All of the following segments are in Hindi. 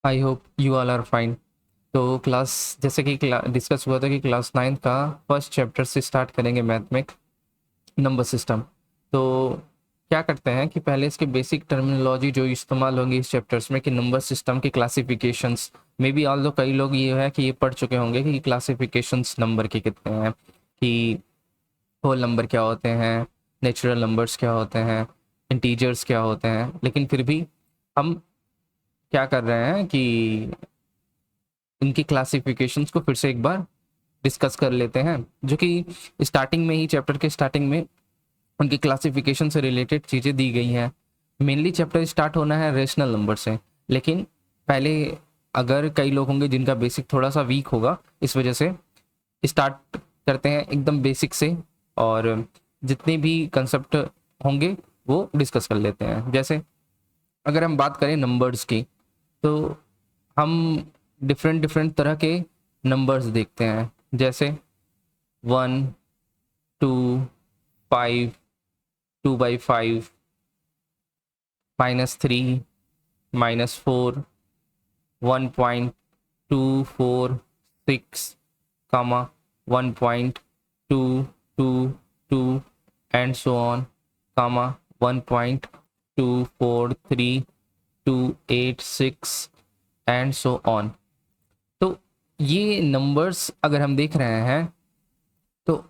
I hope you all are fine. तो क्लास जैसे कि डिस्कस हुआ था कि क्लास 9 का फर्स्ट चैप्टर से स्टार्ट करेंगे मैथ में नंबर सिस्टम। तो क्या करते हैं कि पहले इसके बेसिक टर्मिनोलॉजी जो इस्तेमाल होंगी इस चैप्टर्स में कि नंबर सिस्टम की क्लासिफिकेशंस मे बी ऑल दो कई लोग ये है कि ये पढ़ चुके होंगे कि क्लासिफिकेशंस नंबर के कितने हैं, कि होल नंबर क्या होते हैं, नेचुरल नंबर्स क्या होते हैं, इंटीजर्स क्या होते हैं। लेकिन फिर भी हम क्या कर रहे हैं कि इनकी क्लासिफिकेशंस को फिर से एक बार डिस्कस कर लेते हैं, जो कि स्टार्टिंग में ही चैप्टर के स्टार्टिंग में उनकी क्लासिफिकेशन से रिलेटेड चीज़ें दी गई हैं। मेनली चैप्टर स्टार्ट होना है रेशनल नंबर से, लेकिन पहले अगर कई लोग होंगे जिनका बेसिक थोड़ा सा वीक होगा, इस वजह से स्टार्ट करते हैं एकदम बेसिक से, और जितने भी कंसेप्ट होंगे वो डिस्कस कर लेते हैं। जैसे अगर हम बात करें नंबर्स की, तो हम डिफरेंट डिफरेंट तरह के नंबर्स देखते हैं, जैसे 1, 2, 5, 2/5, -3, -4, 1.246, 1.222 and so on, 1.243286 and so on. तो ये नंबर्स अगर हम देख रहे हैं तो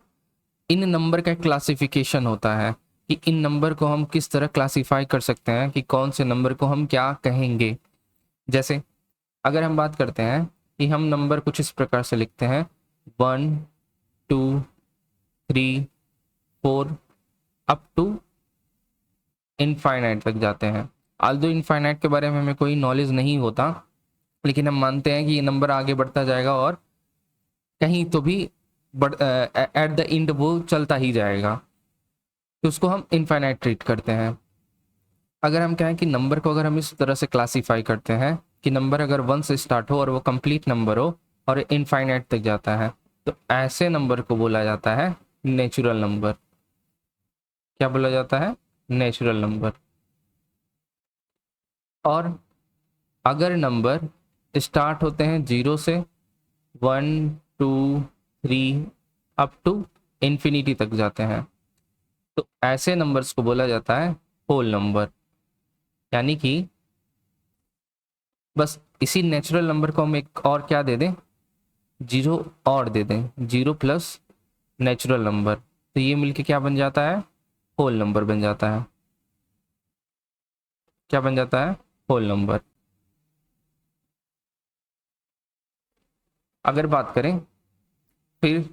इन नंबर का क्लासिफिकेशन होता है कि इन नंबर को हम किस तरह क्लासिफाई कर सकते हैं कि कौन से नंबर को हम क्या कहेंगे। जैसे अगर हम बात करते हैं कि हम नंबर कुछ इस प्रकार से लिखते हैं 1, 2, 3, 4 अप टू इनफाइनाइट तक जाते हैं। आल्दो इनफाइनाइट के बारे में हमें कोई नॉलेज नहीं होता, लेकिन हम मानते हैं कि ये नंबर आगे बढ़ता जाएगा और कहीं तो भी एट द एंड वो चलता ही जाएगा, तो उसको हम इनफाइनाइट ट्रीट करते हैं। अगर हम कहें कि नंबर को अगर हम इस तरह से क्लासीफाई करते हैं कि नंबर अगर 1 से स्टार्ट हो और वो कंप्लीट नंबर हो और इनफाइनाइट तक जाता है, तो ऐसे नंबर को बोला जाता है नेचुरल नंबर। क्या बोला जाता है? Natural number. और अगर नंबर स्टार्ट होते हैं 0 से, 1, 2, 3 अप टू इन्फिनिटी तक जाते हैं, तो ऐसे नंबर्स को बोला जाता है होल नंबर। यानी कि बस इसी नेचुरल नंबर को हम एक और क्या दे दें, 0 और दे दें, 0 प्लस नेचुरल नंबर, तो ये मिलके क्या बन जाता है? होल नंबर बन जाता है। क्या बन जाता है? Whole number. अगर बात करें फिर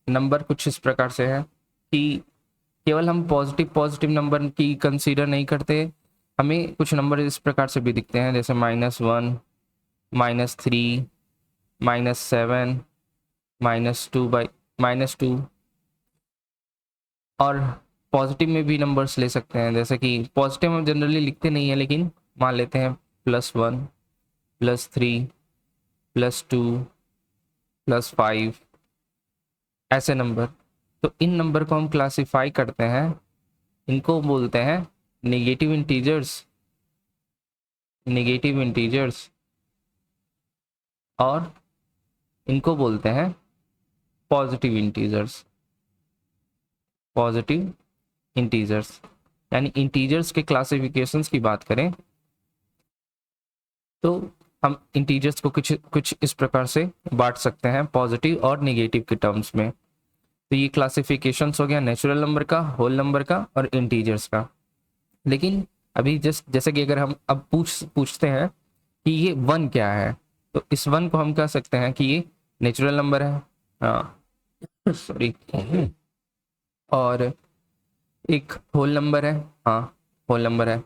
नंबर कुछ इस प्रकार से है कि केवल हम पॉजिटिव पॉजिटिव नंबर की कंसीडर नहीं करते, हमें कुछ नंबर इस प्रकार से भी दिखते हैं, जैसे -1, -3, -7, -2, और पॉजिटिव में भी नंबर्स ले सकते हैं, जैसे कि पॉजिटिव हम जनरली लिखते नहीं है, लेकिन मान लेते हैं +1, +3, +2, +5, ऐसे नंबर। तो इन नंबर को हम क्लासिफाई करते हैं, इनको बोलते हैं नेगेटिव इंटीजर्स, नेगेटिव इंटीजर्स, और इनको बोलते हैं पॉजिटिव इंटीजर्स, पॉजिटिव इंटीजर्स। यानी इंटीजर्स के क्लासिफिकेशंस की बात करें तो हम इंटीजर्स को कुछ कुछ इस प्रकार से बांट सकते हैं पॉजिटिव और नेगेटिव के टर्म्स में। तो ये क्लासिफिकेशंस हो गया नेचुरल नंबर का, होल नंबर का और इंटीजर्स का। लेकिन अभी जस्ट जैसे कि अगर हम अब पूछते हैं कि ये 1 क्या है, तो इस 1 को हम कह सकते हैं कि ये नेचुरल नंबर है, हाँ सॉरी, और एक होल नंबर है, हाँ होल नंबर है।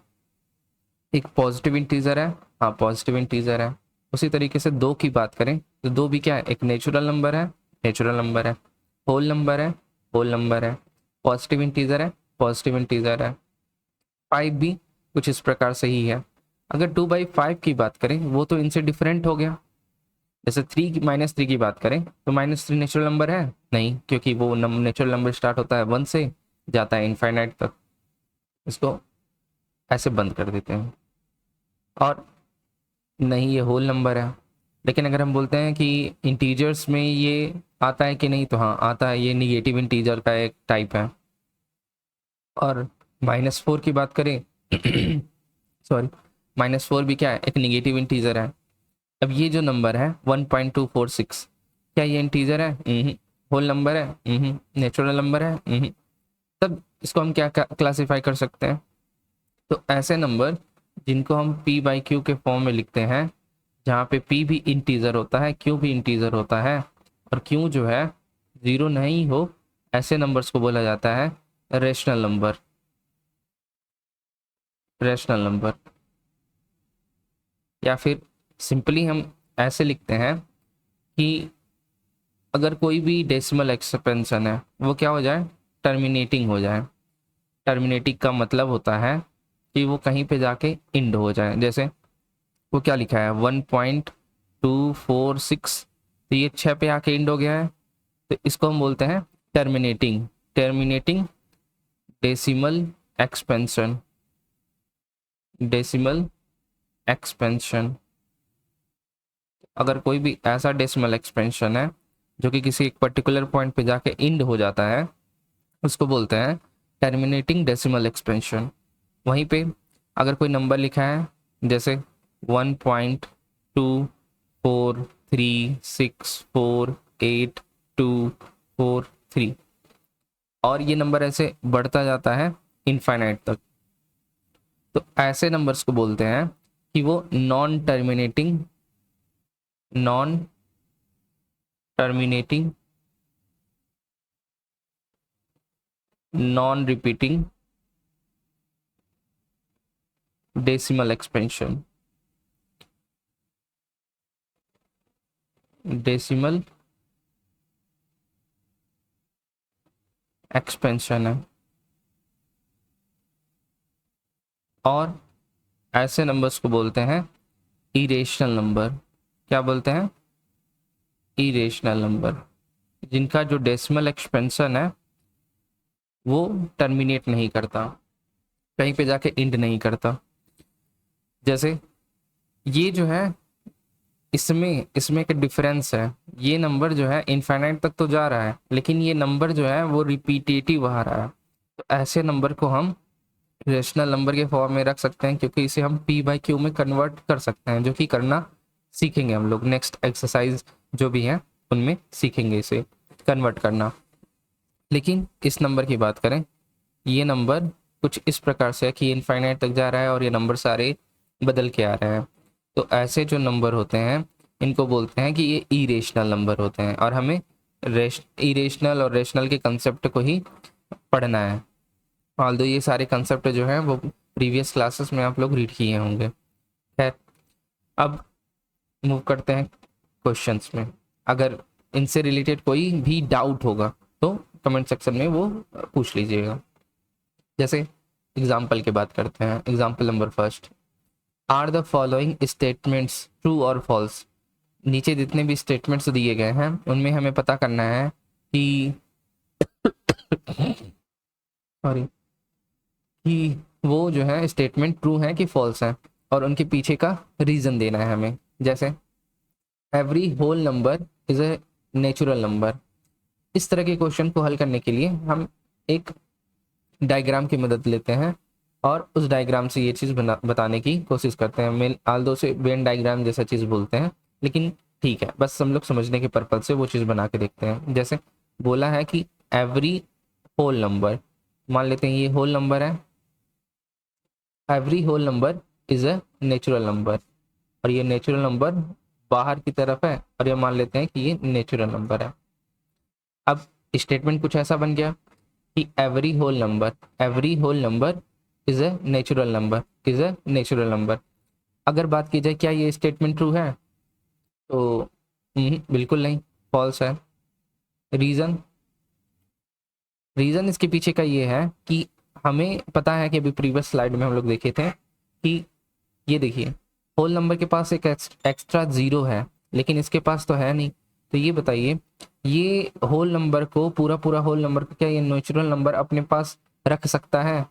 एक पॉजिटिव इंटीजर है, हाँ पॉजिटिव इंटीजर है। उसी तरीके से 2 की बात करें तो 2 भी क्या है? एक नेचुरल नंबर है, नेचुरल नंबर है। होल नंबर है, होल नंबर है। पॉजिटिव इंटीजर है, पॉजिटिव इंटीजर है। 5 भी कुछ इस प्रकार से ही है। अगर 2/5 की बात करें, वो तो इनसे डिफरेंट हो गया। जैसे -3 की बात करें तो -3 नेचुरल नंबर है नहीं, क्योंकि वो नेचुरल नंबर स्टार्ट होता है 1 से, जाता है इनफाइनाइट तक। इसको ऐसे बंद कर देते हैं। और नहीं, ये होल नंबर है। लेकिन अगर हम बोलते हैं कि इंटीजर्स में ये आता है कि नहीं, तो हाँ आता है, ये निगेटिव इंटीजर का एक टाइप है। और -4 की बात करें सॉरी, -4 भी क्या है, एक निगेटिव इंटीजर है। अब ये जो नंबर है 1.246, क्या ये इंटीजर है? होल नंबर है? नेचुरल नंबर है? तब इसको हम क्या क्लासिफाई कर सकते हैं? तो ऐसे नंबर जिनको हम p/q के फॉर्म में लिखते हैं, जहाँ पे p भी इंटीजर होता है, q भी इंटीजर होता है, और q जो है 0 नहीं हो, ऐसे नंबर्स को बोला जाता है रेशनल नंबर। रेशनल नंबर, या फिर सिंपली हम ऐसे लिखते हैं कि अगर कोई भी डेसिमल एक्सपेंशन है वो क्या हो जाए, टर्मिनेटिंग हो जाए। टर्मिनेटिंग का मतलब होता है कि वो कहीं पे जाके इंड हो जाए। जैसे वो क्या लिखा है 1.246, तो ये 6 पे आके इंड हो गया है, तो इसको हम बोलते हैं terminating. Terminating decimal expansion. Decimal expansion, अगर कोई भी ऐसा डेसिमल एक्सपेंशन है जो कि किसी एक पर्टिकुलर पॉइंट पे जाके इंड हो जाता है, उसको बोलते हैं टर्मिनेटिंग डेसिमल एक्सपेंशन। वहीं पे अगर कोई नंबर लिखा है जैसे 1.243648243, और ये नंबर ऐसे बढ़ता जाता है इनफाइनाइट तक, तो ऐसे नंबर्स को बोलते हैं कि वो non terminating non repeating decimal expansion. Decimal expansion है। और ऐसे नंबर्स को बोलते हैं इरेशनल नंबर। क्या बोलते हैं? इरेशनल नंबर, जिनका जो डेसिमल एक्सपेंशन है वो टर्मिनेट नहीं करता, कहीं पे जाके इंड नहीं करता। जैसे ये जो है, इसमें इसमें एक डिफरेंस है। ये नंबर जो है इनफाइनाइट तक तो जा रहा है, लेकिन ये नंबर जो है वो रिपीटेटिव आ रहा है। तो ऐसे नंबर को हम रेशनल नंबर के फॉर्म में रख सकते हैं, क्योंकि इसे हम p/q में कन्वर्ट कर सकते हैं, जो कि करना सीखेंगे हम लोग नेक्स्ट एक्सरसाइज जो भी है उनमें सीखेंगे इसे कन्वर्ट करना। लेकिन इस नंबर की बात करें, ये नंबर कुछ इस प्रकार से है कि इनफाइनाइट तक जा रहा है और ये नंबर सारे बदल के आ रहे हैं। तो ऐसे जो नंबर होते हैं इनको बोलते हैं कि ये इरेशनल नंबर होते हैं, और हमें इरेशनल और रेशनल के कंसेप्ट को ही पढ़ना है। ऑल्दो ये सारे कंसेप्ट जो हैं वो प्रीवियस क्लासेस में आप लोग रीड किए होंगे। खैर, अब मूव करते हैं क्वेश्चंस में। अगर इनसे रिलेटेड कोई भी डाउट होगा तो कमेंट सेक्शन में वो पूछ लीजिएगा। जैसे एग्जाम्पल की बात करते हैं। Example number first, are the following statements true और फॉल्स। नीचे जितने भी स्टेटमेंट्स दिए गए हैं उनमें हमें पता करना है कि सॉरी, कि वो जो है स्टेटमेंट ट्रू है कि फॉल्स है, और उनके पीछे का रीजन देना है हमें। जैसे every whole number is a natural number. इस तरह के क्वेश्चन को हल करने के लिए हम एक डायग्राम की मदद लेते हैं और उस डायग्राम से ये चीज़ बताने की कोशिश करते हैं। मेन आल्दो से वेन डायग्राम जैसा चीज़ बोलते हैं, लेकिन ठीक है, बस हम लोग समझने के पर्पज से वो चीज़ बना के देखते हैं। जैसे बोला है कि एवरी होल नंबर, मान लेते हैं ये होल नंबर है, every whole number is a natural number, और ये नेचुरल नंबर बाहर की तरफ है, और ये मान लेते हैं कि ये नेचुरल नंबर है। अब स्टेटमेंट कुछ ऐसा बन गया कि every whole number is a natural number. अगर बात की जाए क्या ये स्टेटमेंट ट्रू है, तो बिल्कुल नहीं, फॉल्स है। रीजन रीजन इसके पीछे का ये है कि हमें पता है कि अभी प्रीवियस स्लाइड में हम लोग देखे थे कि ये देखिए, होल नंबर के पास एक एक्स्ट्रा जीरो है, लेकिन इसके पास तो है नहीं। तो ये बताइए, ये होल नंबर को पूरा होल नंबर को क्या ये नेचुरल नंबर अपने पास रख सकता है,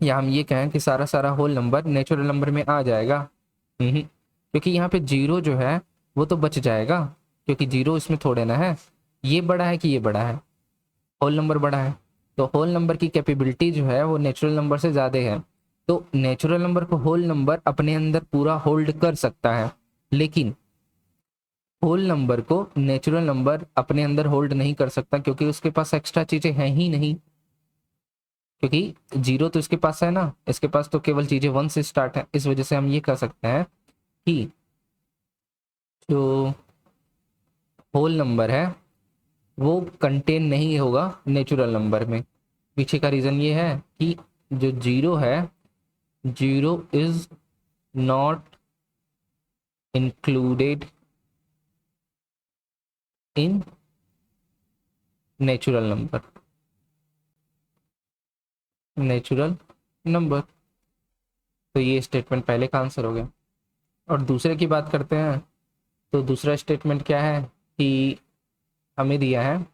या हम ये कहें कि सारा होल नंबर नेचुरल नंबर में आ जाएगा? क्योंकि यहाँ पे जीरो जो है वो तो बच जाएगा, क्योंकि जीरो इसमें थोड़े ना है। ये बड़ा है कि ये बड़ा है? होल नंबर बड़ा है, तो होल नंबर की कैपेबिलिटी जो है वो नेचुरल नंबर से ज़्यादा है। तो नेचुरल नंबर को होल नंबर अपने अंदर पूरा होल्ड कर सकता है, लेकिन होल नंबर को नेचुरल नंबर अपने अंदर होल्ड नहीं कर सकता, क्योंकि उसके पास एक्स्ट्रा चीज़ें हैं ही नहीं। क्योंकि जीरो तो इसके पास है ना, इसके पास तो केवल चीज़ें वन से स्टार्ट है। इस वजह से हम ये कह सकते हैं कि जो होल नंबर है वो कंटेन नहीं होगा नेचुरल नंबर में। पीछे का रीज़न ये है कि जो जीरो है, zero is not included in natural number, natural number. तो ये स्टेटमेंट पहले का आंसर हो गया। और दूसरे की बात करते हैं, तो दूसरा स्टेटमेंट क्या है कि हमें दिया है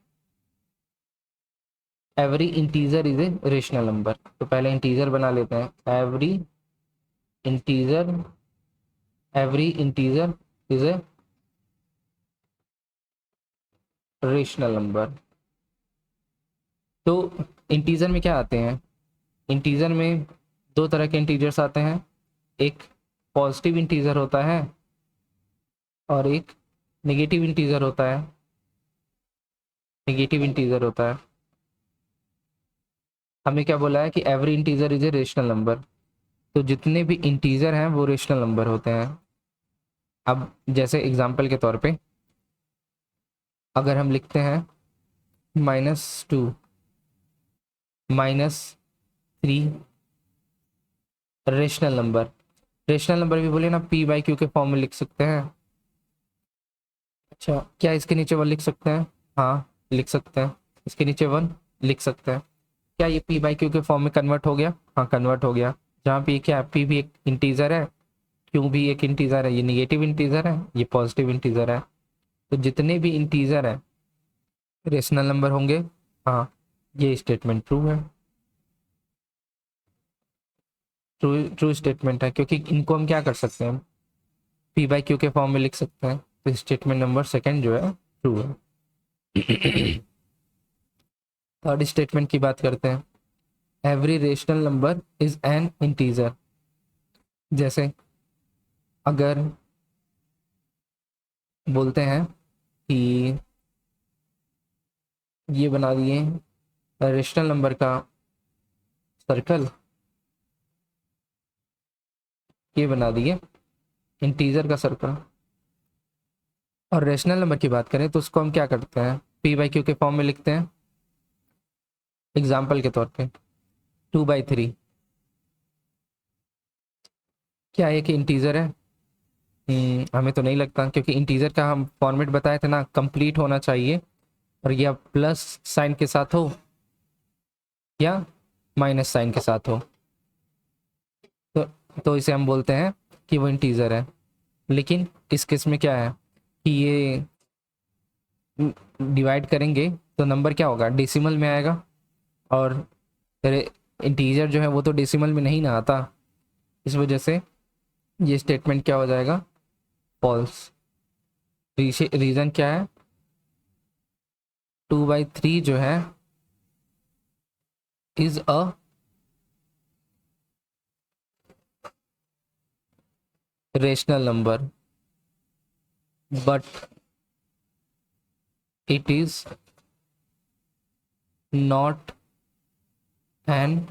every integer is a rational number. तो पहले इंटीजर बना लेते हैं, integer every integer is a rational number. तो इंटीजर में क्या आते हैं? इंटीजर में दो तरह के इंटीजर्स आते हैं, एक पॉजिटिव इंटीजर होता है और एक नेगेटिव इंटीजर होता है। नेगेटिव इंटीजर होता है। हमें क्या बोला है कि every integer is a rational number, तो जितने भी इंटीजर हैं वो रेशनल नंबर होते हैं। अब जैसे एग्जांपल के तौर पे अगर हम लिखते हैं -2 -3 रेशनल नंबर। रेशनल नंबर भी बोले ना p/q के फॉर्म में लिख सकते हैं। अच्छा, क्या इसके नीचे 1 लिख सकते हैं? हाँ लिख सकते हैं, इसके नीचे 1 लिख सकते हैं। क्या ये p/q के फॉर्म में कन्वर्ट हो गया? हाँ कन्वर्ट हो गया। जहाँ पे क्या p भी एक इंटीजर है, q भी एक इंटीजर है, ये निगेटिव इंटीजर है, ये पॉजिटिव इंटीजर है। तो जितने भी इंटीजर है रेशनल नंबर होंगे। हाँ, ये स्टेटमेंट ट्रू है, ट्रू ट्रू स्टेटमेंट है, क्योंकि इनको हम क्या कर सकते हैं, p/q के फॉर्म में लिख सकते हैं। तो स्टेटमेंट नंबर सेकंड जो है ट्रू है। थर्ड स्टेटमेंट की बात करते हैं, every rational number is an integer. जैसे अगर बोलते हैं कि ये बना दिए रेशनल नंबर का सर्कल, ये बना दिए इंटीजर का सर्कल, और रेशनल नंबर की बात करें तो उसको हम क्या करते हैं, p/q के फॉर्म में लिखते हैं। एग्जाम्पल के तौर पे 2/3 क्या है कि इंटीजर है? हमें तो नहीं लगता, क्योंकि इंटीजर का हम फॉर्मेट बताए थे ना, कंप्लीट होना चाहिए और या प्लस साइन के साथ हो या माइनस साइन के साथ हो। तो इसे हम बोलते हैं कि वो इंटीजर है। लेकिन इस केस में क्या है कि ये डिवाइड करेंगे तो नंबर क्या होगा, डेसिमल में आएगा, और इंटीजर जो है वो तो डेसिमल में नहीं ना आता। इस वजह से ये स्टेटमेंट क्या हो जाएगा, फॉल्स। रीज़न क्या है, 2/3 जो है is a rational number but it is not an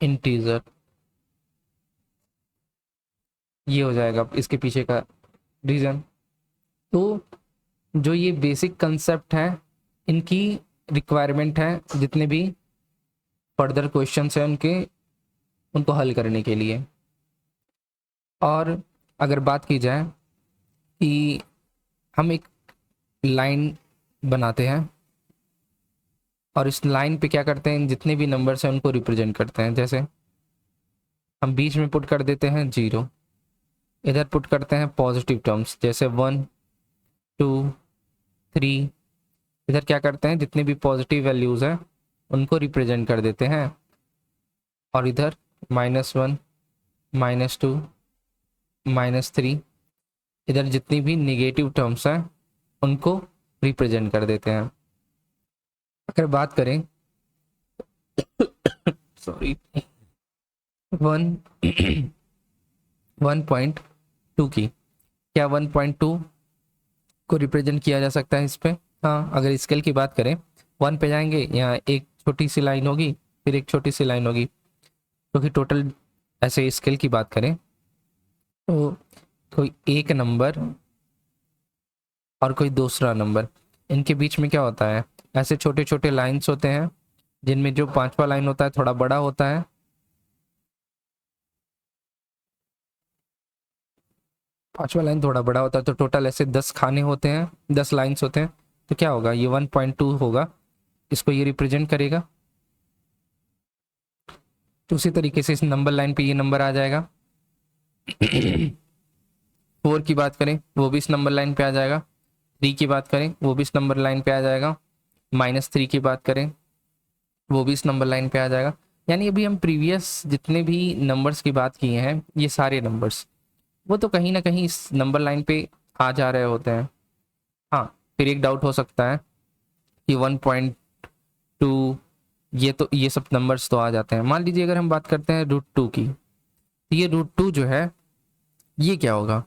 integer. ये हो जाएगा इसके पीछे का रीज़न। तो जो ये बेसिक कंसेप्ट है, इनकी रिक्वायरमेंट है जितने भी फर्दर क्वेश्चंस हैं उनको हल करने के लिए। और अगर बात की जाए कि हम एक लाइन बनाते हैं और इस लाइन पे क्या करते हैं, जितने भी नंबर्स हैं उनको रिप्रेजेंट करते हैं। जैसे हम बीच में पुट कर देते हैं 0, इधर पुट करते हैं पॉजिटिव टर्म्स जैसे 1 2 3, इधर क्या करते हैं, जितने भी पॉजिटिव वैल्यूज़ हैं उनको रिप्रेजेंट कर देते हैं, और इधर -1 -2 -3, इधर जितनी भी नेगेटिव टर्म्स हैं उनको रिप्रेजेंट कर देते हैं। अगर बात करें सॉरी 1.2 की, क्या 1.2 को रिप्रेजेंट किया जा सकता है इस पे? हाँ, अगर स्केल की बात करें 1 पे जाएंगे, यहाँ एक छोटी सी लाइन होगी, फिर एक छोटी सी लाइन होगी, क्योंकि टोटल ऐसे स्केल की बात करें तो कोई एक नंबर और कोई दूसरा नंबर, इनके बीच में क्या होता है, ऐसे छोटे छोटे लाइंस होते हैं जिनमें जो पांचवा लाइन होता है थोड़ा बड़ा होता है, पांचवा लाइन थोड़ा बड़ा होता है, तो टोटल ऐसे 10 खाने होते हैं, 10 लाइंस होते हैं। तो क्या होगा, ये 1.2 होगा, इसको ये रिप्रेजेंट करेगा। तो उसी तरीके से इस नंबर लाइन पे ये नंबर आ जाएगा। 4 की बात करें वो भी इस नंबर लाइन पे आ जाएगा, 3 की बात करें वो भी इस नंबर लाइन पे आ जाएगा, -3 की बात करें वो भी इस नंबर लाइन पे आ जाएगा। यानी अभी हम प्रीवियस जितने भी नंबर्स की बात किए हैं, ये सारे नंबर्स वो तो कहीं ना कहीं इस नंबर लाइन पे आ जा रहे होते हैं। हाँ, फिर एक डाउट हो सकता है कि 1.2, ये तो ये सब नंबर्स तो आ जाते हैं। मान लीजिए अगर हम बात करते हैं √2 की, तो ये √2 जो है ये क्या होगा,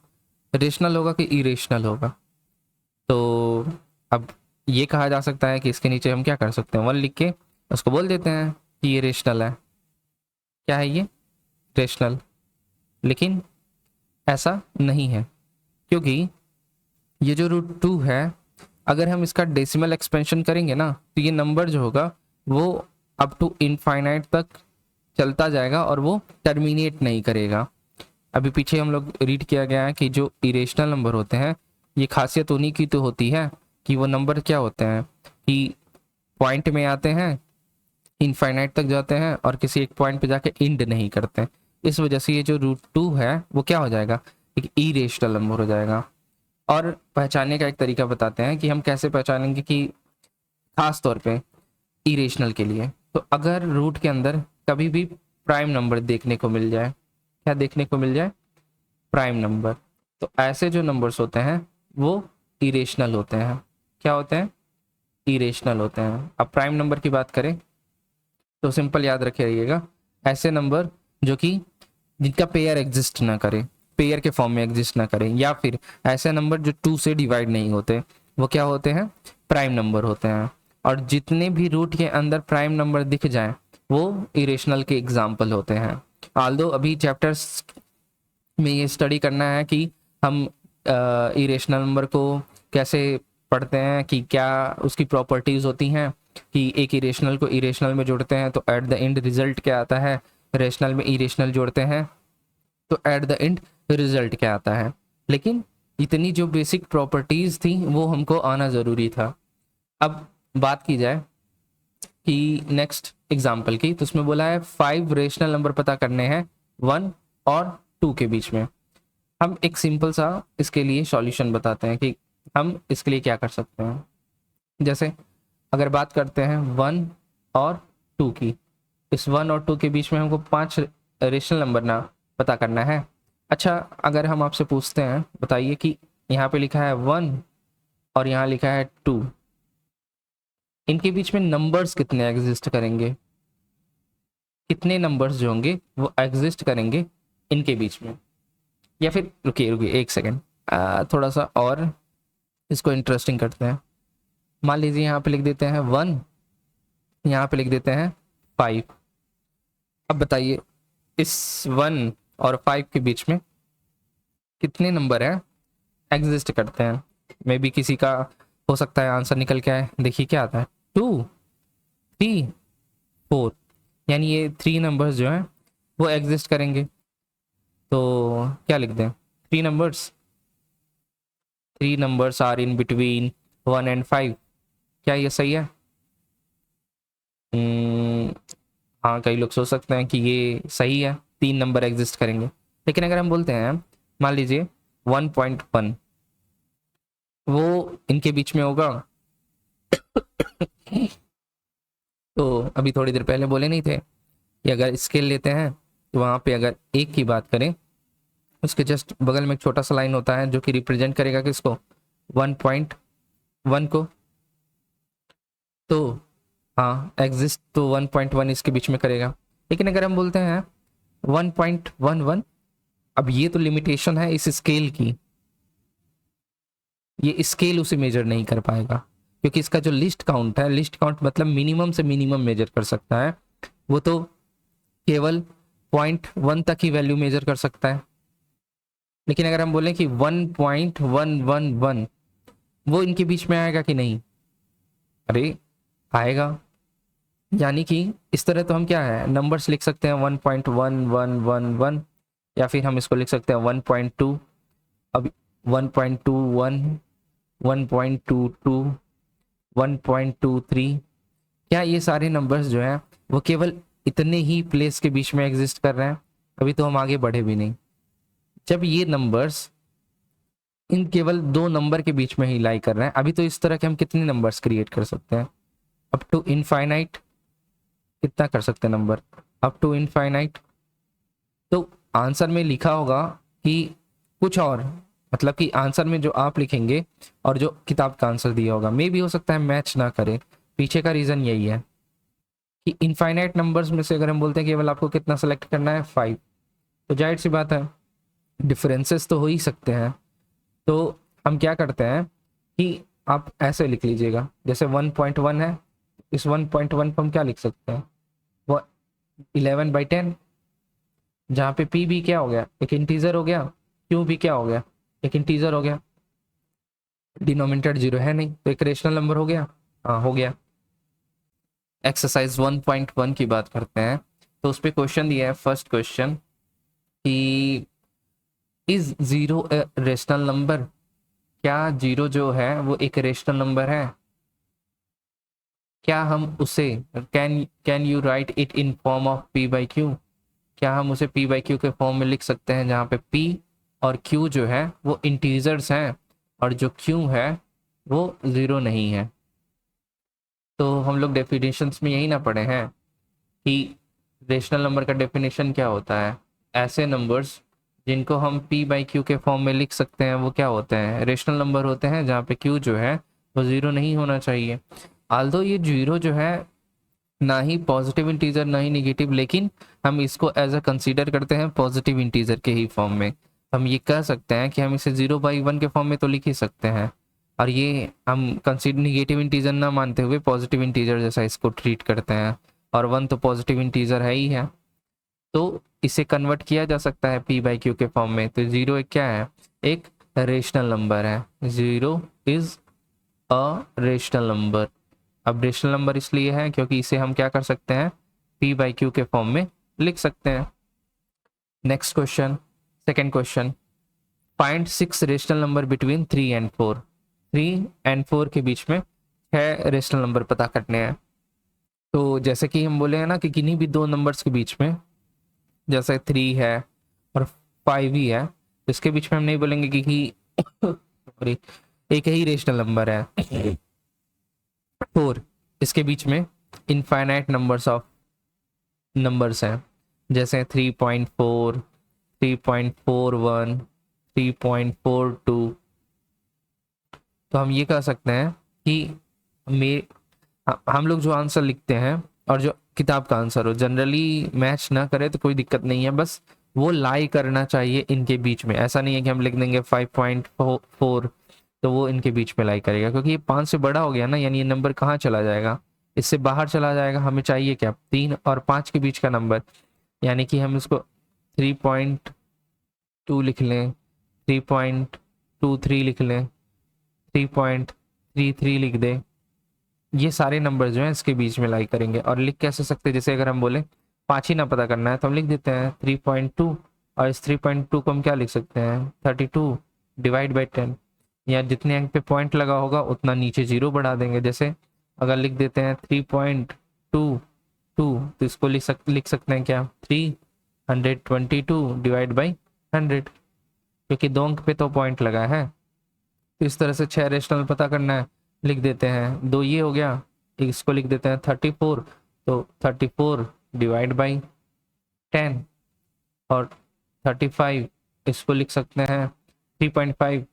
रेशनल होगा कि इरेशनल होगा? तो अब ये कहा जा सकता है कि इसके नीचे हम क्या कर सकते हैं, 1 लिख के उसको बोल देते हैं कि ये रेशनल है। क्या है ये, रेशनल। लेकिन ऐसा नहीं है, क्योंकि ये जो √2 है, अगर हम इसका डेसिमल एक्सपेंशन करेंगे ना, तो ये नंबर जो होगा वो अप टू इनफाइनाइट तक चलता जाएगा और वो टर्मिनेट नहीं करेगा। अभी पीछे हम लोग रीड किया गया है कि जो इरेशनल नंबर होते हैं, ये खासियत उन्हीं की तो होती है कि वो नंबर क्या होते हैं कि पॉइंट में आते हैं, इनफाइनाइट तक जाते हैं और किसी एक पॉइंट पे जाके एंड नहीं करते। इस वजह से ये जो √2 है वो क्या हो जाएगा, एक इरेशनल नंबर हो जाएगा। और पहचानने का एक तरीका बताते हैं कि हम कैसे पहचानेंगे कि खास तौर पे इरेशनल के लिए, तो अगर रूट के अंदर कभी भी प्राइम नंबर देखने को मिल जाए, क्या देखने को मिल जाए, प्राइम नंबर, तो ऐसे जो नंबर्स होते हैं वो इरेशनल होते हैं। क्या होते हैं, इरेशनल होते हैं। अब प्राइम नंबर की बात करें तो सिंपल याद रखिएगा, ऐसे नंबर जो कि जिनका पेयर एग्जिस्ट ना करे, पेयर के फॉर्म में एग्जिस्ट ना करें, या फिर ऐसे नंबर जो 2 से डिवाइड नहीं होते, वो क्या होते हैं, प्राइम नंबर होते हैं। और जितने भी रूट के अंदर प्राइम नंबर दिख जाएं वो इरेशनल के एग्जाम्पल होते हैं। आल्दो अभी चैप्टर्स में ये स्टडी करना है कि हम इरेशनल नंबर को कैसे पढ़ते हैं, कि क्या उसकी प्रॉपर्टीज होती हैं, कि एक इरेशनल को इरेशनल में जोड़ते हैं तो एट द एंड रिजल्ट क्या आता है, रेशनल में इरेशनल जोड़ते हैं तो एट द एंड रिजल्ट क्या आता है। लेकिन इतनी जो बेसिक प्रॉपर्टीज थी वो हमको आना ज़रूरी था। अब बात की जाए कि नेक्स्ट एग्जाम्पल की, तो उसमें बोला है 5 रेशनल नंबर पता करने हैं 1 और 2 के बीच में। हम एक सिंपल सा इसके लिए सॉल्यूशन बताते हैं कि हम इसके लिए क्या कर सकते हैं। जैसे अगर बात करते हैं 1 और 2 की, इस 1 और 2 के बीच में हमको 5 रेशनल नंबर ना पता करना है। अच्छा, अगर हम आपसे पूछते हैं, बताइए कि यहाँ पे लिखा है 1 और यहाँ लिखा है 2, इनके बीच में नंबर्स कितने एग्जिस्ट करेंगे, कितने नंबर्स जो होंगे वो एग्जिस्ट करेंगे इनके बीच में? या फिर रुकिए रुकिए एक सेकेंड, थोड़ा सा और इसको इंटरेस्टिंग करते हैं। मान लीजिए यहाँ पे लिख देते हैं 1, यहाँ पे लिख देते हैं 5। अब बताइए इस 1 और 5 के बीच में कितने नंबर हैं एग्जिस्ट करते हैं? मे बी किसी का हो सकता है आंसर निकल के आए, देखिए क्या आता है, 2, 3, 4, यानी ये 3 नंबर्स जो हैं वो एग्जिस्ट करेंगे। तो क्या लिख दें, 3 numbers, 3 numbers are in between 1 and 5। क्या ये सही है? Hmm, हाँ, कई लोग सोच सकते हैं कि ये सही है, 3 नंबर एग्जिस्ट करेंगे। लेकिन अगर हम बोलते हैं, मान लीजिए 1.1, वो इनके बीच में होगा। तो अभी थोड़ी देर पहले बोले नहीं थे कि अगर स्केल लेते हैं तो वहाँ पे अगर 1 की बात करें उसके जस्ट बगल में एक छोटा सा लाइन होता है जो कि रिप्रेजेंट करेगा किसको, 1.1 को। तो हाँ एग्जिस्ट तो 1.1 इसके बीच में करेगा। लेकिन अगर हम बोलते हैं 1.11, अब ये तो लिमिटेशन है इस स्केल की, ये स्केल उसे मेजर नहीं कर पाएगा, क्योंकि इसका जो लिस्ट काउंट है, लिस्ट काउंट मतलब मिनिमम से मिनिमम मेजर कर सकता है, वो तो केवल 0.1 तक ही वैल्यू मेजर कर सकता है। लेकिन अगर हम बोलें कि 1.111, वो इनके बीच में आएगा कि नहीं, अरे आएगा। यानी कि इस तरह तो हम क्या है नंबर्स लिख सकते हैं 1.1111, या फिर हम इसको लिख सकते हैं 1.2, अब 1.21, 1.22, 1.23। क्या ये सारे नंबर्स जो हैं वो केवल इतने ही प्लेस के बीच में एग्जिस्ट कर रहे हैं? अभी तो हम आगे बढ़े भी नहीं। जब ये नंबर्स इन केवल दो नंबर के बीच में ही लाई कर रहे हैं, अभी तो इस तरह के हम कितने नंबर्स क्रिएट कर सकते हैं, अप टू इनफाइनाइट। कितना कर सकते हैं नंबर, अप टू इनफाइनाइट। तो आंसर में लिखा होगा कि कुछ और, मतलब कि आंसर में जो आप लिखेंगे और जो किताब का आंसर दिया होगा मे भी हो सकता है मैच ना करे। पीछे का रीजन यही है कि इनफाइनाइट नंबर्स में से अगर हम बोलते हैं केवल आपको कितना सेलेक्ट करना है 5, तो जाहिर सी बात है डिफरेंसेस तो हो ही सकते हैं। तो हम क्या करते हैं कि आप ऐसे लिख लीजिएगा, जैसे 1.1 है, इस 1.1 को हम क्या लिख सकते हैं, वो 11/10, जहाँ पे p भी क्या हो गया, एक इंटीजर हो गया, q भी क्या हो गया, एक इंटीजर हो गया, डिनोमिनेटर जीरो है नहीं तो एक रेशनल नंबर हो गया। हाँ हो गया। एक्सरसाइज 1.1 की बात करते हैं, तो उस पर क्वेश्चन दिया है, फर्स्ट क्वेश्चन कि is zero a rational number, क्या जीरो जो है वो एक रेशनल नंबर है? क्या हम उसे can you right it in form of p/q, क्या हम उसे p/q के फॉर्म में लिख सकते हैं जहाँ पे p और q जो है वो इंटीजर्स हैं और जो q है वो ज़ीरो नहीं है। तो हम लोग डेफिनेशंस में यही ना पढ़े हैं कि रेशनल नंबर का डेफिनेशन क्या होता है, ऐसे नंबर्स जिनको हम p/q के फॉर्म में लिख सकते हैं वो क्या होते हैं, रेशनल नंबर होते हैं जहाँ पे q जो है वो ज़ीरो नहीं होना चाहिए। आल्दो ये जीरो जो है ना ही पॉजिटिव इंटीजर ना ही निगेटिव, लेकिन हम इसको एज अ कंसीडर करते हैं पॉजिटिव इंटीजर के ही फॉर्म में। हम ये कह सकते हैं कि हम इसे 0/1 के फॉर्म में तो लिख ही सकते हैं, और ये हम कंसीडर निगेटिव इंटीजर ना मानते हुए पॉजिटिव इंटीजर जैसा इसको ट्रीट करते हैं, और 1 तो पॉजिटिव इंटीजर है ही है, तो इसे कन्वर्ट किया जा सकता है p/q के फॉर्म में। तो जीरो एक क्या है, एक रेशनल नंबर है, zero is a rational number. अब रेशनल नंबर इसलिए है क्योंकि इसे हम क्या कर सकते हैं, p/q के फॉर्म में लिख सकते हैं। Next question, second question, find 6 rational number between 3 and 4। 3 and 4 के बीच में 6 रेशनल नंबर पता करने हैं। तो जैसे कि हम बोले हैं ना कि किन्हीं भी दो नंबर्स के बीच में, जैसे 3 है और 5 ही है, तो इसके बीच में हम नहीं बोलेंगे कि sorry, एक ही रेशनल नंबर है। 4, इसके बीच में इनफाइनाइट नंबर्स ऑफ नंबर्स हैं, जैसे 3.4, 3.41, 3.42। तो हम ये कह सकते हैं कि हम लोग जो आंसर लिखते हैं और जो किताब का आंसर हो जनरली मैच ना करे तो कोई दिक्कत नहीं है, बस वो लाई करना चाहिए इनके बीच में। ऐसा नहीं है कि हम लिख देंगे 5.4 तो वो इनके बीच में लाई करेगा, क्योंकि ये 5 से बड़ा हो गया ना, यानी ये नंबर कहाँ चला जाएगा, इससे बाहर चला जाएगा। हमें चाहिए क्या, 3 और 5 के बीच का नंबर, यानी कि हम इसको 3.2 लिख लें, 3.23 लिख लें, 3.33 लिख दें। ये सारे नंबर जो हैं इसके बीच में लाई करेंगे। और लिख कैसे सकते हैं, जैसे अगर हम बोले 5 ही ना पता करना है तो हम लिख देते हैं 3.2, और इस 3.2 को हम क्या लिख सकते हैं, 32 डिवाइड बाई 10, या जितने अंक पे पॉइंट लगा होगा उतना नीचे जीरो बढ़ा देंगे। जैसे अगर लिख देते हैं 3.22 तो इसको लिख सकते हैं क्या, 322 डिवाइड बाई 100, क्योंकि दो अंक पे तो पॉइंट लगा है। तो इस तरह से 6 रेशनल पता करना है, लिख देते हैं, दो ये हो गया, इसको लिख देते हैं 34, तो 34 डिवाइड बाई 10, और 35 इसको लिख सकते हैं 3.5,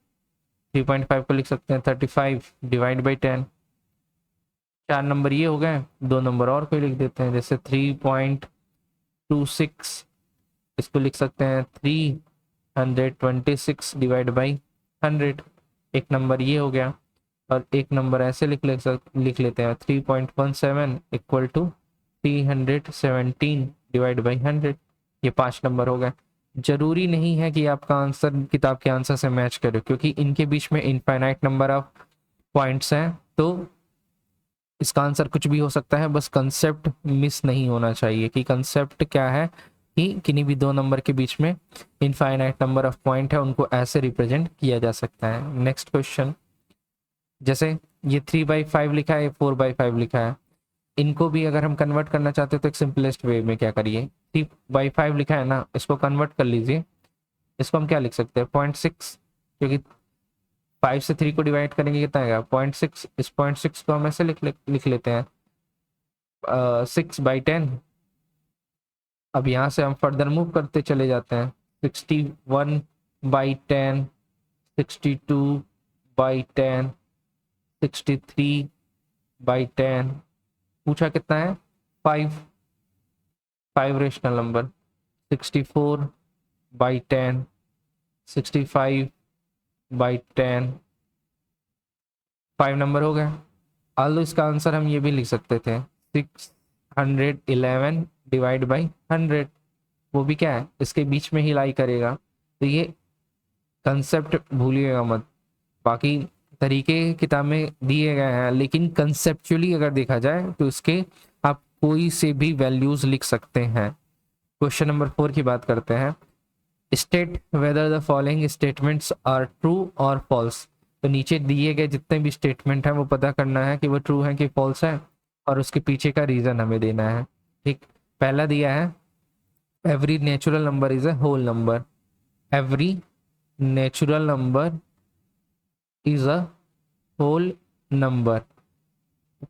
3.5 को लिख सकते हैं 35 डिवाइड बाई 10। 4 नंबर ये हो गए, 2 नंबर और कोई लिख देते हैं, जैसे 3.26, इसको लिख सकते हैं 326 डिवाइड बाई 100। एक नंबर ये हो गया, और एक नंबर ऐसे लिख लेते हैं 3.17 इक्वल टू 317 डिवाइड बाई 100। ये 5 नंबर हो गए। जरूरी नहीं है कि आपका आंसर किताब के आंसर से मैच करे, क्योंकि इनके बीच में इनफाइनाइट नंबर ऑफ पॉइंट्स हैं, तो इसका आंसर कुछ भी हो सकता है। बस कंसेप्ट मिस नहीं होना चाहिए कि कंसेप्ट क्या है, कि किन्हीं भी दो नंबर के बीच में इनफाइनाइट नंबर ऑफ पॉइंट है, उनको ऐसे रिप्रेजेंट किया जा सकता है। नेक्स्ट क्वेश्चन, जैसे ये 3/5 लिखा है, ये 4/5 लिखा है, इनको भी अगर हम कन्वर्ट करना चाहते हैं तो एक सिंपलेस्ट वे में क्या करिए, 3/5 लिखा है ना, इसको कन्वर्ट कर लीजिए। इसको हम क्या लिख सकते हैं 0.6, क्योंकि 5 से 3 को डिवाइड करेंगे कितना आएगा 0.6। इस 0.6 को हम ऐसे लिख लेते हैं 6/10। अब यहाँ से हम फर्दर मूव करते चले जाते हैं, 61/10, 62/10, 63/10, पूछा कितना है 5, 5 रेशनल नंबर, 64/10, 65/10, 5 नंबर हो गया। आल्दो इसका आंसर हम ये भी लिख सकते थे 611 डिवाइड बाई 100, वो भी क्या है इसके बीच में ही लाई करेगा। तो ये कंसेप्ट भूलिएगा मत, बाकी तरीके किताब में दिए गए हैं, लेकिन कंसेप्चुअली अगर देखा जाए तो इसके आप कोई से भी वैल्यूज लिख सकते हैं। क्वेश्चन नंबर 4 की बात करते हैं, state whether the following statements are true और फॉल्स। तो नीचे दिए गए जितने भी स्टेटमेंट हैं वो पता करना है कि वो ट्रू है कि फॉल्स है, और उसके पीछे का रीजन हमें देना है। ठीक, पहला दिया है every natural number is a whole number, every natural number is a whole number.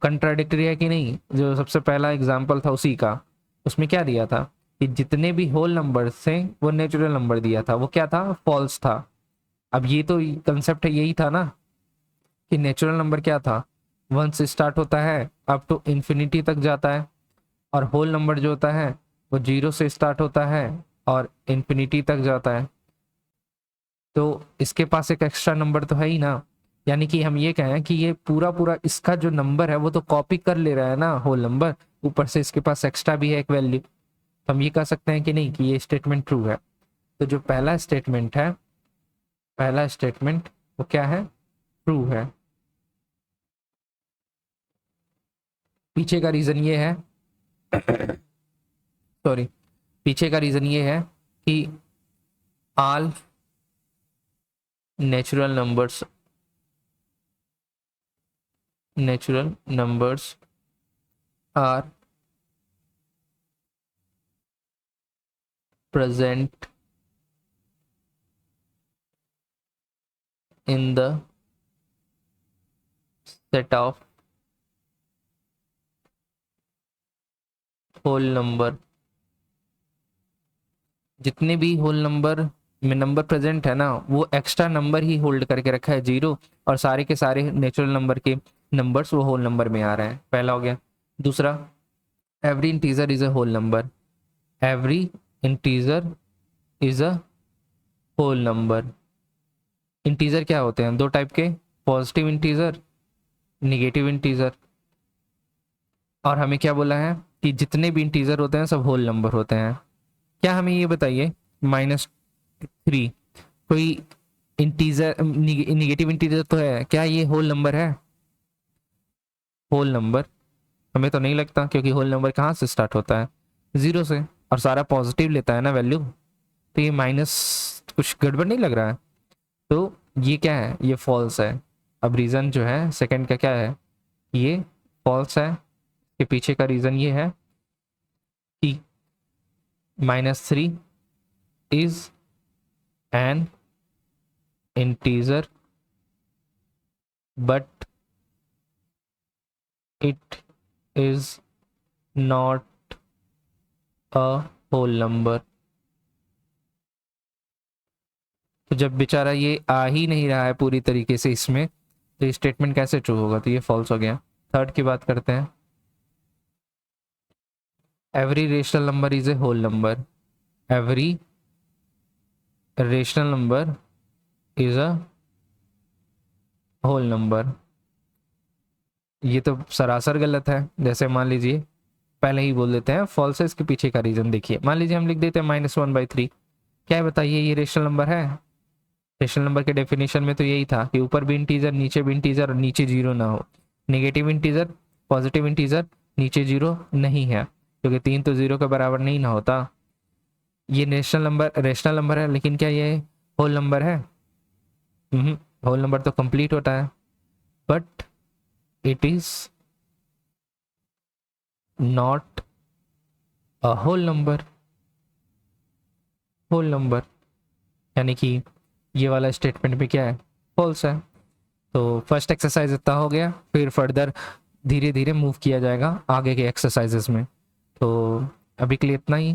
Contradictory है कि नहीं, जो सबसे पहला एग्जाम्पल था उसी का, उसमें क्या दिया था कि जितने भी होल नंबर थे वो नेचुरल नंबर दिया था, वो क्या था फॉल्स था। अब ये तो कंसेप्ट यही था ना कि नेचुरल नंबर क्या था, 1 से स्टार्ट होता है अप टू इंफिनिटी तक जाता है, और होल नंबर जो होता है वो 0 से स्टार्ट होता है और इंफिनिटी तक जाता है। तो इसके पास एक एक्स्ट्रा नंबर तो है ही ना, यानी कि हम ये कहें कि ये पूरा पूरा इसका जो नंबर है वो तो कॉपी कर ले रहा है ना होल नंबर, ऊपर से इसके पास एक्स्ट्रा भी है एक वैल्यू। तो हम ये कह सकते हैं कि नहीं कि ये स्टेटमेंट ट्रू है। तो जो पहला स्टेटमेंट है, पहला स्टेटमेंट वो क्या है, ट्रू है। पीछे का रीजन ये है सॉरी, पीछे का रीजन ये है कि all natural numbers, natural numbers are present in the set of whole number। जितने भी होल नंबर में नंबर प्रेजेंट है ना वो एक्स्ट्रा नंबर ही होल्ड करके रखा है 0, और सारे के सारे नेचुरल नंबर के नंबर्स वो होल नंबर में आ रहे हैं। पहला हो गया। दूसरा, every integer is a whole number, every integer is a whole number. Integer क्या होते हैं, दो टाइप के, पॉजिटिव इंटीजर, निगेटिव इंटीजर। और हमें क्या बोला है कि जितने भी इंटीजर होते हैं सब होल नंबर होते हैं। क्या हमें ये बताइए -3 कोई इंटीजर, निगेटिव इंटीजर तो है क्या, ये होल नंबर है, होल नंबर हमें तो नहीं लगता, क्योंकि होल नंबर कहाँ से स्टार्ट होता है 0 से, और सारा पॉजिटिव लेता है ना वैल्यू। तो ये माइनस कुछ गड़बड़ नहीं लग रहा है। तो ये क्या है, ये फॉल्स है। अब रीजन जो है सेकंड का क्या है, ये फॉल्स है। के पीछे का रीजन ये है कि -3 is an integer but it is not a whole number। तो जब बेचारा ये आ ही नहीं रहा है पूरी तरीके से इसमें, तो ये स्टेटमेंट कैसे ट्रू होगा, तो ये फॉल्स हो गया। थर्ड की बात करते हैं, every rational number is a whole number, every rational number is a whole number. ये तो सरासर गलत है। जैसे मान लीजिए पहले ही बोल देते हैं फॉल्स है, इसके पीछे का रीजन देखिए। मान लीजिए हम लिख देते हैं -1/3, क्या है बताइए, ये रेशनल नंबर है? रेशनल नंबर के डेफिनेशन में तो यही था कि ऊपर भी इंटीजर, नीचे भी इंटीजर और नीचे जीरो ना हो। नेगेटिव इंटीजर, पॉजिटिव इंटीजर, नीचे जीरो नहीं है, क्योंकि 3 तो जीरो के बराबर नहीं ना होता। ये रेशनल नंबर है, लेकिन क्या ये होल नंबर है? होल नंबर तो कंप्लीट होता है, but it is not a whole number. Whole number यानी कि ये वाला स्टेटमेंट भी क्या है, फॉल्स है। तो फर्स्ट एक्सरसाइज इतना हो गया, फिर फर्दर धीरे धीरे मूव किया जाएगा आगे के एक्सरसाइजेस में। तो अभी के लिए इतना ही,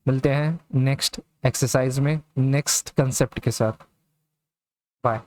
मिलते हैं नेक्स्ट एक्सरसाइज में नेक्स्ट कंसेप्ट के साथ। बाय।